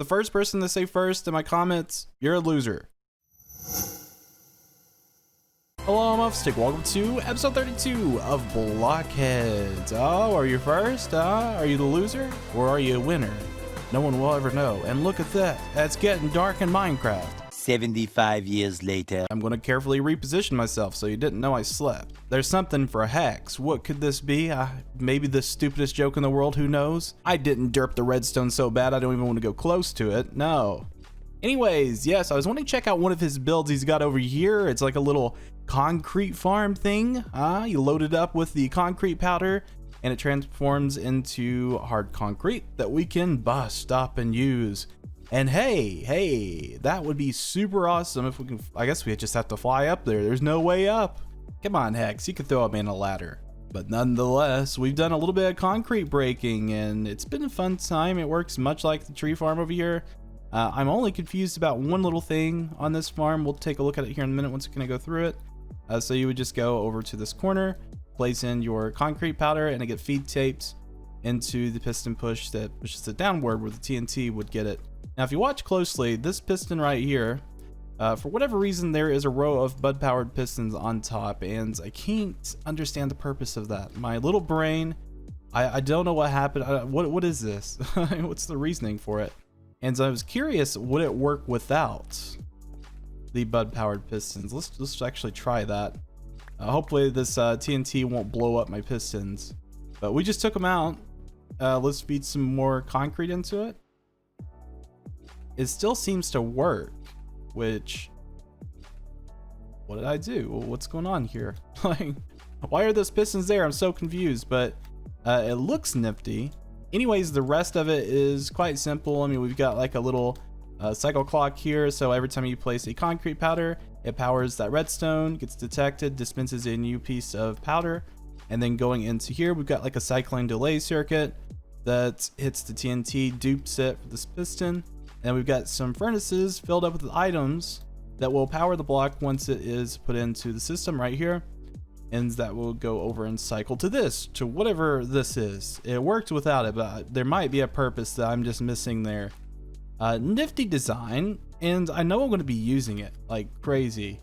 The first person to say first in my comments, you're a loser. Hello, I'm Offstick. Welcome to episode 32 of BlockHeads. Oh, are you first? Are you the loser? Or are you a winner? No one will ever know. And look at that. It's getting dark in Minecraft. 75 years later. I'm going to carefully reposition myself so you didn't know I slept. There's something for hacks. What could this be? Maybe the stupidest joke in the world, who knows? I didn't derp the redstone so bad I don't even want to go close to it. No. Anyways, yes, I was wanting to check out one of his builds he's got over here. It's like a little concrete farm thing. You load it up with the concrete powder and it transforms into hard concrete that we can bust up and use. And hey, that would be super awesome if we can. I guess we just have to fly up there. There's no way up. Come on, Hex, you could throw a man a ladder. But nonetheless, we've done a little bit of concrete breaking and it's been a fun time. It works much like the tree farm over here. I'm only confused about one little thing on this farm. We'll take a look at it here in a minute once we kind of go through it. So you would just go over to this corner, place in your concrete powder, and it get feed taped into the piston push that pushes it downward where the TNT would get it. Now, if you watch closely, this piston right here, for whatever reason, there is a row of bud-powered pistons on top, and I can't understand the purpose of that. My little brain, I don't know what happened. What is this? What's the reasoning for it? And so I was curious, would it work without the bud-powered pistons? Let's actually try that. Hopefully this TNT won't blow up my pistons. But we just took them out. Let's feed some more concrete into it. It still seems to work, which, what did I do? What's going on here? Like, why are those pistons there? I'm so confused, but it looks nifty. Anyways, the rest of it is quite simple. I mean, we've got like a little cycle clock here. So every time you place a concrete powder, it powers that redstone, gets detected, dispenses a new piece of powder. And then going into here, we've got like a cycling delay circuit that hits the TNT, dupes it for this piston. And we've got some furnaces filled up with items that will power the block once it is put into the system right here. And that will go over and cycle to this, to whatever this is. It worked without it, but there might be a purpose that I'm just missing there. Nifty design, and I know I'm going to be using it like crazy.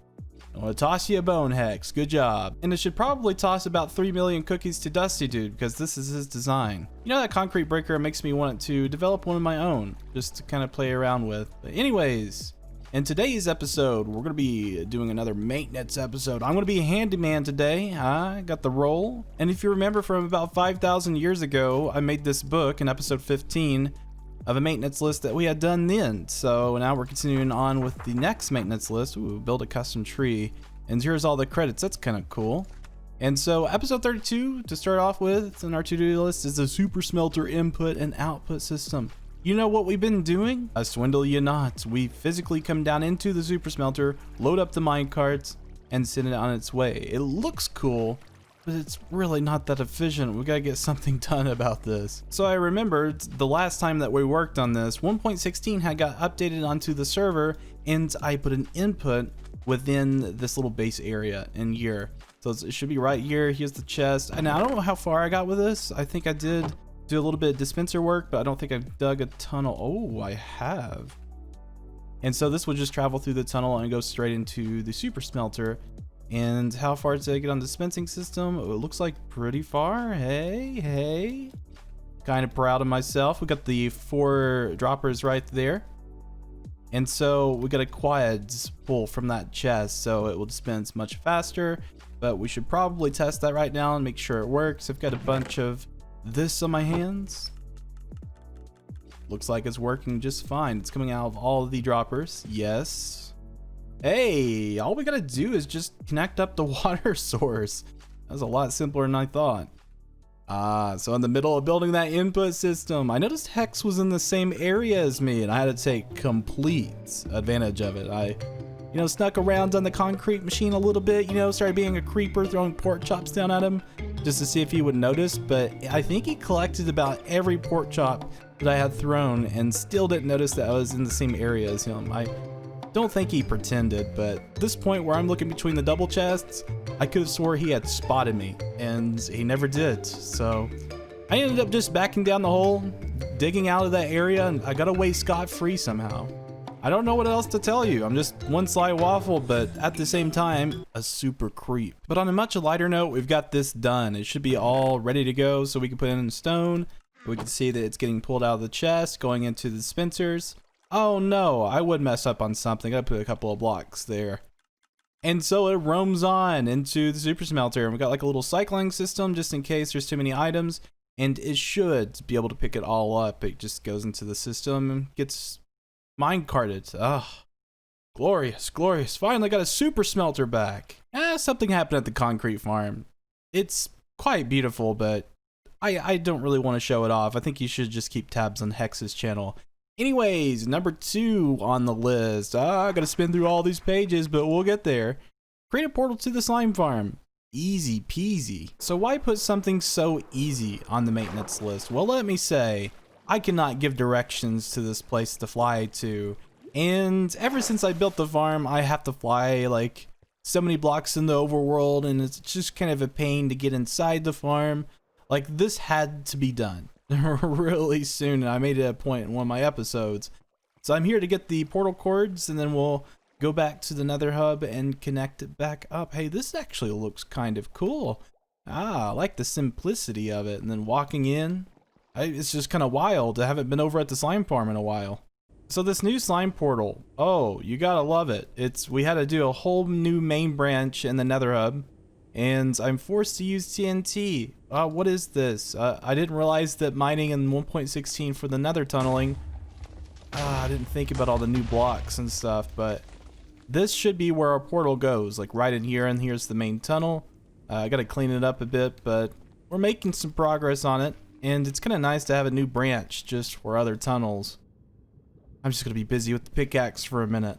I'm going to toss you a bone, Hex. Good job. And it should probably toss about 3 million cookies to Dusty Dude because this is his design. You know, that concrete breaker makes me want to develop one of my own just to kind of play around with. But anyways, in today's episode, we're going to be doing another maintenance episode. I'm going to be a handyman today. I got the role. And if you remember from about 5,000 years ago, I made this book in episode 15 of a maintenance list that we had done then. So now we're continuing on with the next maintenance list. Ooh, build a custom tree. And here's all the credits. That's kind of cool. And so episode 32 to start off with in our to-do list is the super smelter input and output system. You know what we've been doing? I swindle you not. We physically come down into the super smelter, load up the mine carts, and send it on its way. It looks cool, but it's really not that efficient. We gotta get something done about this. So I remembered the last time that we worked on this, 1.16 had got updated onto the server, and I put an input within this little base area in here. So it should be right here. Here's the chest. And I don't know how far I got with this. I think I did do a little bit of dispenser work, but I don't think I've dug a tunnel. Oh, I have. And so this will just travel through the tunnel and go straight into the super smelter. And how far did I get on the dispensing system? Oh, it looks like pretty far. Hey. Kind of proud of myself. We got the 4 droppers right there. And so we got a quads pull from that chest, so it will dispense much faster. But we should probably test that right now and make sure it works. I've got a bunch of this on my hands. Looks like it's working just fine. It's coming out of all of the droppers. Yes. Hey, all we gotta do is just connect up the water source. That was a lot simpler than I thought. So in the middle of building that input system, I noticed Hex was in the same area as me and I had to take complete advantage of it. I snuck around on the concrete machine a little bit, started being a creeper, throwing pork chops down at him just to see if he would notice. But I think he collected about every pork chop that I had thrown and still didn't notice that I was in the same area as him. I don't think he pretended, but at this point where I'm looking between the double chests, I could have swore he had spotted me, and he never did. So I ended up just backing down the hole, digging out of that area and I got away scot-free somehow. I don't know what else to tell you. I'm just one sly waffle, but at the same time, a super creep. But on a much lighter note, we've got this done. It should be all ready to go so we can put it in stone. We can see that it's getting pulled out of the chest, going into the dispensers. Oh no, I would mess up on something. I put a couple of blocks there. And so it roams on into the super smelter. And we've got like a little cycling system just in case there's too many items. And it should be able to pick it all up. It just goes into the system and gets mine carted. Ah, glorious, glorious. Finally got a super smelter back. Something happened at the concrete farm. It's quite beautiful, but I don't really want to show it off. I think you should just keep tabs on Hex's channel. Anyways, number 2 on the list. I gotta spin through all these pages, but we'll get there. Create a portal to the slime farm. Easy peasy. So why put something so easy on the maintenance list? Well, let me say, I cannot give directions to this place to fly to. And ever since I built the farm, I have to fly like so many blocks in the overworld, and it's just kind of a pain to get inside the farm. Like, this had to be done really soon, and I made it a point in one of my episodes. So I'm here to get the portal cords, and then we'll go back to the Nether hub and connect it back up. Hey, this actually looks kind of cool. I like the simplicity of it. And then walking in, it's just kind of wild. I haven't been over at the slime farm in a while. So this new slime portal, oh, you gotta love it. We had to do a whole new main branch in the Nether hub, and I'm forced to use TNT. What is this? I didn't realize that mining in 1.16 for the Nether tunneling, I didn't think about all the new blocks and stuff, but this should be where our portal goes, like right in here, and here's the main tunnel. I gotta clean it up a bit, but we're making some progress on it, and it's kind of nice to have a new branch just for other tunnels. I'm just gonna be busy with the pickaxe for a minute.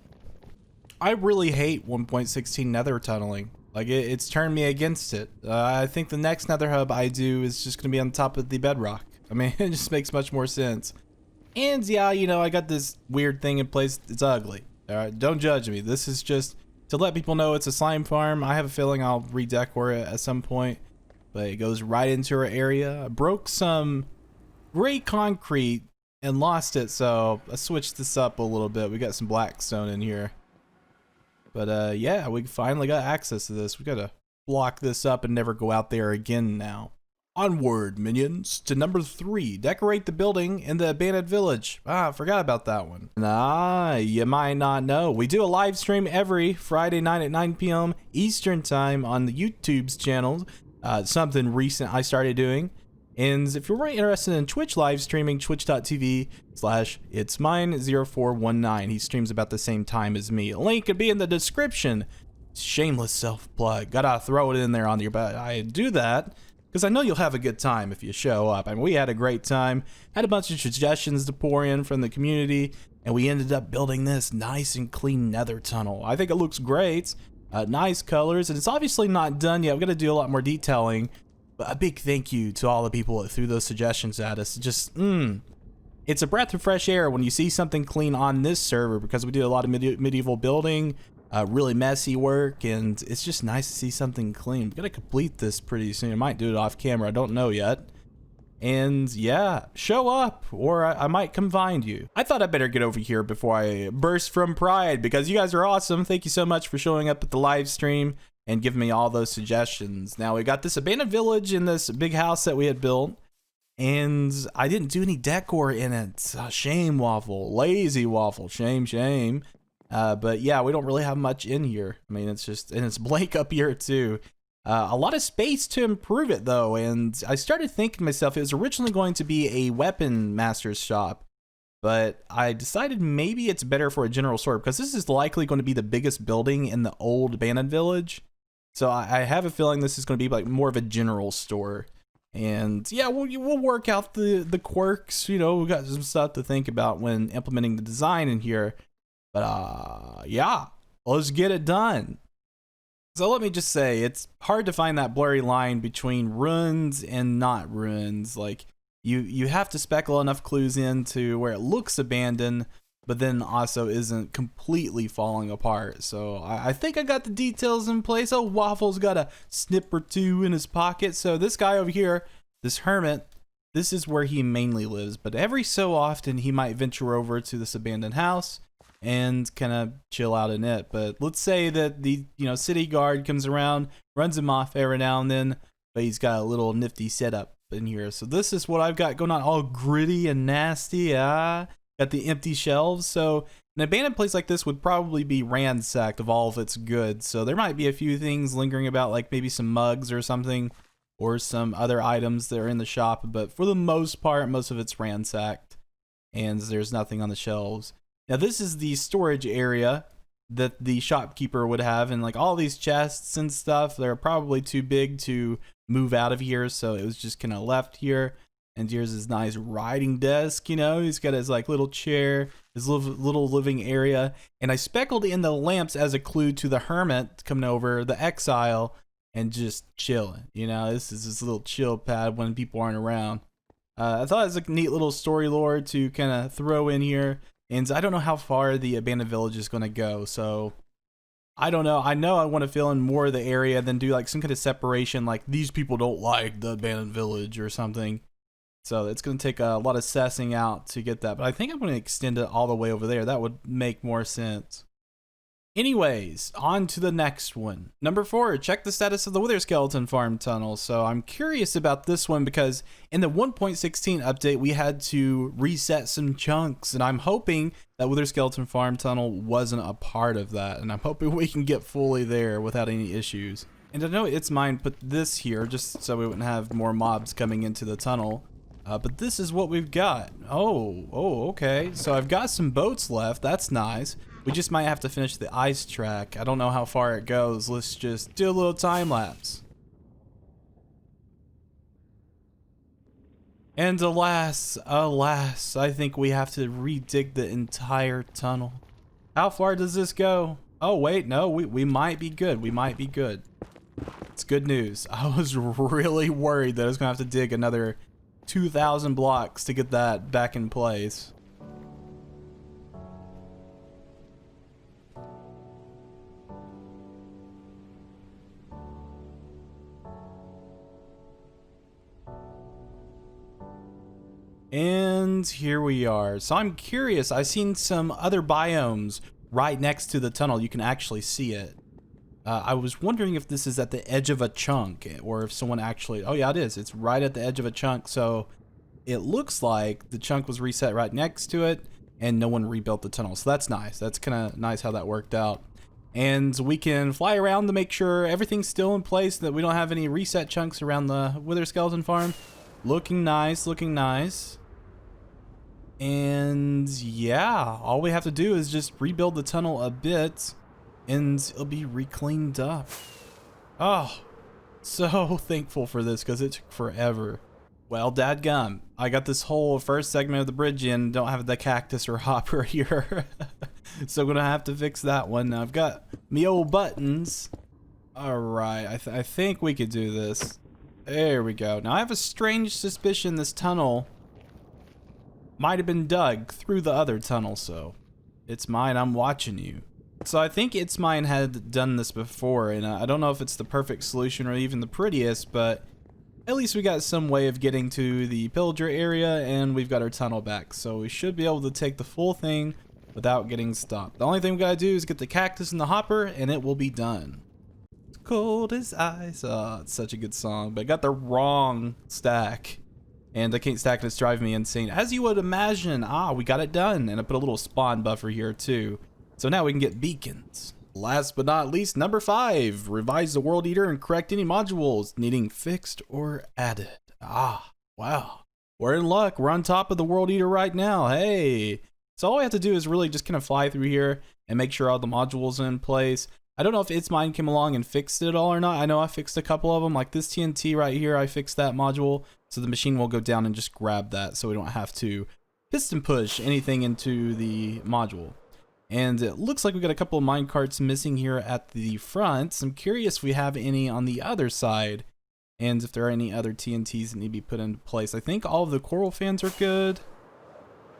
I really hate 1.16 Nether tunneling. Like, it's turned me against it. I think the next Nether hub I do is just gonna be on top of the bedrock. I mean, it just makes much more sense. And yeah, you know, I got this weird thing in place. It's ugly. Alright, don't judge me. This is just to let people know it's a slime farm. I have a feeling I'll redecor it at some point, but it goes right into our area. I broke some gray concrete and lost it, so I switched this up a little bit. We got some blackstone in here. But yeah, we finally got access to this. We gotta block this up and never go out there again now. Onward, minions, to number 3. Decorate the building in the abandoned village. I forgot about that one. You might not know. We do a live stream every Friday night at 9 p.m. Eastern time on the YouTube's channel. Something recent I started doing. And if you're really interested in Twitch live streaming, twitch.tv/itsmine0419. He streams about the same time as me. Link could be in the description. Shameless self-plug. Gotta throw it in there on your butt. I do that because I know you'll have a good time if you show up. I mean, we had a great time. Had a bunch of suggestions to pour in from the community, and we ended up building this nice and clean Nether tunnel. I think it looks great. Nice colors, and it's obviously not done yet. We're gonna do a lot more detailing. But a big thank you to all the people that threw those suggestions at us. Just, it's a breath of fresh air when you see something clean on this server, because we did a lot of medieval building, really messy work, and it's just nice to see something clean. We gotta complete this pretty soon. I might do it off camera, I don't know yet. And yeah, show up, or I might come find you. I thought I'd better get over here before I burst from pride, because you guys are awesome. Thank you so much for showing up at the live stream and give me all those suggestions. Now we got this abandoned village in this big house that we had built, and I didn't do any decor in it. Shame, waffle, lazy waffle, shame. But yeah, we don't really have much in here. I mean, it's just, and it's blank up here too. A lot of space to improve it though, and I started thinking to myself, it was originally going to be a weapon master's shop, but I decided maybe it's better for a general store, because this is likely going to be the biggest building in the old abandoned village. So I have a feeling this is going to be like more of a general store. And yeah, we'll work out the quirks. You know, we got some stuff to think about when implementing the design in here. But yeah, let's get it done. So let me just say, it's hard to find that blurry line between ruins and not ruins. Like, you have to speckle enough clues into where it looks abandoned, but then also isn't completely falling apart. So I think I got the details in place. Oh, Waffle's got a snip or two in his pocket. So this guy over here, this hermit, this is where he mainly lives, but every so often he might venture over to this abandoned house and kind of chill out in it. But let's say that the city guard comes around, runs him off every now and then, but he's got a little nifty setup in here. So this is what I've got going on, all gritty and nasty. Got the empty shelves. So an abandoned place like this would probably be ransacked of all of its goods. So there might be a few things lingering about, like maybe some mugs or something, or some other items that are in the shop. But for the most part, most of it's ransacked, and there's nothing on the shelves. Now this is the storage area that the shopkeeper would have, and like all these chests and stuff, they're probably too big to move out of here, so it was just kind of left here. And here's his nice writing desk, he's got his like little chair, his little living area. And I speckled in the lamps as a clue to the hermit coming over, the exile, and just chilling. This is his little chill pad when people aren't around. I thought it was a neat little story lore to kind of throw in here. And I don't know how far the abandoned village is going to go, so I don't know. I know I want to fill in more of the area, then do like some kind of separation, like these people don't like the abandoned village or something. So it's going to take a lot of sussing out to get that. But I think I'm going to extend it all the way over there. That would make more sense. Anyways, on to the next one. Number 4, check the status of the Wither Skeleton Farm tunnel. So I'm curious about this one because in the 1.16 update, we had to reset some chunks. And I'm hoping that Wither Skeleton Farm tunnel wasn't a part of that. And I'm hoping we can get fully there without any issues. And I know It's Mine put this here just so we wouldn't have more mobs coming into the tunnel. But this is what we've got. Oh, okay. So I've got some boats left. That's nice. We just might have to finish the ice track. I don't know how far it goes. Let's just do a little time lapse. And alas, I think we have to redig the entire tunnel. How far does this go? Oh, wait, no, we might be good. We might be good. It's good news. I was really worried that I was going to have to dig another 2,000 blocks to get that back in place. And here we are. So I'm curious, I've seen some other biomes right next to the tunnel. You can actually see it. I was wondering if this is at the edge of a chunk or if someone actually, oh yeah, it is. It's right at the edge of a chunk. So it looks like the chunk was reset right next to it and no one rebuilt the tunnel. So that's nice. That's kind of nice how that worked out. And we can fly around to make sure everything's still in place, that we don't have any reset chunks around the Wither Skeleton Farm. Looking nice, looking nice. And yeah, all we have to do is just rebuild the tunnel a bit and it'll be recleaned up. Oh, so thankful for this because it took forever. Well, dadgum, I got this whole first segment of the bridge in, don't have the cactus or hopper here. So I'm gonna have to fix that one. Now I've got me old buttons. All right, I think we could do this. There we go. Now I have a strange suspicion this tunnel might have been dug through the other tunnel, so It's Mine, I'm watching you. So I think It's Mine had done this before, and I don't know if it's the perfect solution or even the prettiest, but at least we got some way of getting to the pillager area, and we've got our tunnel back. So we should be able to take the full thing without getting stopped. The only thing we gotta do is get the cactus and the hopper, and it will be done. It's cold as ice. Oh, it's such a good song, but I got the wrong stack. And I can't stack it, it's driving me insane. As you would imagine, we got it done. And I put a little spawn buffer here too. So now we can get beacons. Last but not least, number 5, revise the World Eater and correct any modules needing fixed or added. Wow. We're in luck. We're on top of the World Eater right now. Hey. So all we have to do is really just kind of fly through here and make sure all the modules are in place. I don't know if It's Mine came along and fixed it all or not. I know I fixed a couple of them, like this TNT right here. I fixed that module. So the machine will go down and just grab that so we don't have to piston push anything into the module. And it looks like we got a couple of mine carts missing here at the front. So I'm curious if we have any on the other side and if there are any other TNTs that need to be put into place. I think all of the coral fans are good.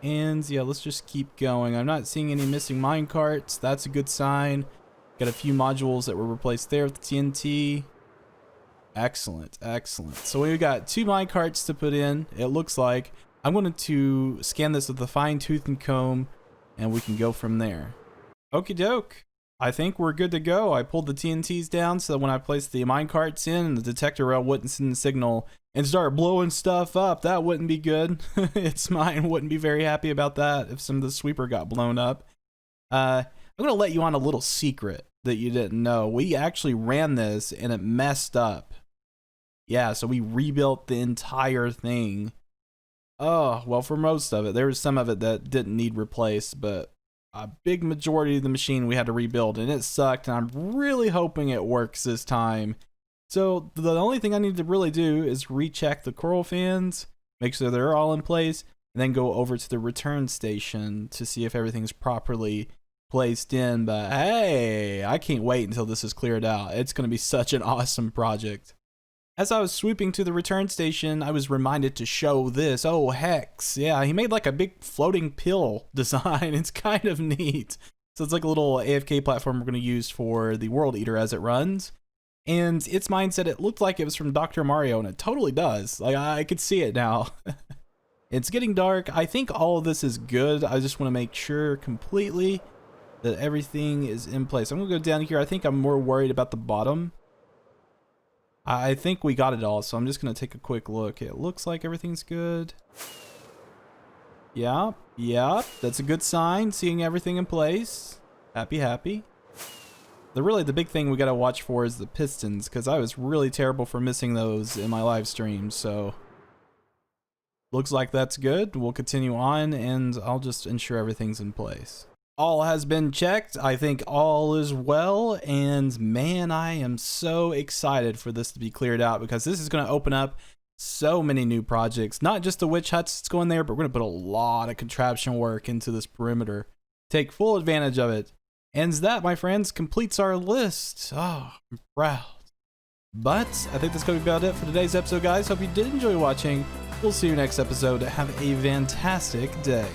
And yeah, let's just keep going. I'm not seeing any missing mine carts. That's a good sign. Got a few modules that were replaced there with the TNT. Excellent, excellent. So we got 2 mine carts to put in, it looks like. I'm going to scan this with a fine tooth and comb, and we can go from there. Okie doke. I think we're good to go. I pulled the TNTs down so that when I placed the mine carts in, the detector rail wouldn't send the signal and start blowing stuff up. That wouldn't be good. Its mine wouldn't be very happy about that if some of the sweeper got blown up. I'm going to let you on a little secret that you didn't know. We actually ran this and it messed up. Yeah, so we rebuilt the entire thing. Oh, well, for most of it. There was some of it that didn't need replaced, but a big majority of the machine we had to rebuild, and it sucked, and I'm really hoping it works this time. So the only thing I need to really do is recheck the coral fans, make sure they're all in place, and then go over to the return station to see if everything's properly placed in. But hey, I can't wait until this is cleared out. It's going to be such an awesome project. As I was sweeping to the return station, I was reminded to show this. Oh, Hex. Yeah, he made like a big floating pill design. It's kind of neat. So it's like a little AFK platform we're going to use for the World Eater as it runs. And its mindset, it looked like it was from Dr. Mario, and it totally does. Like, I could see it now. It's getting dark. I think all of this is good. I just want to make sure completely that everything is in place. I'm going to go down here. I think I'm more worried about the bottom. I think we got it all, so I'm just going to take a quick look. It looks like everything's good. Yeah, that's a good sign, seeing everything in place. Happy. The big thing we got to watch for is the pistons, because I was really terrible for missing those in my live stream, so looks like that's good. We'll continue on, and I'll just ensure everything's in place. All has been checked. I think all is well, and man, I am so excited for this to be cleared out, because this is going to open up so many new projects. Not just the witch huts that's going there, but we're going to put a lot of contraption work into this perimeter. Take full advantage of it. And that, my friends, completes our list. Oh, I'm proud. But I think that's going to be about it for today's episode, guys. Hope you did enjoy watching. We'll see you next episode. Have a fantastic day.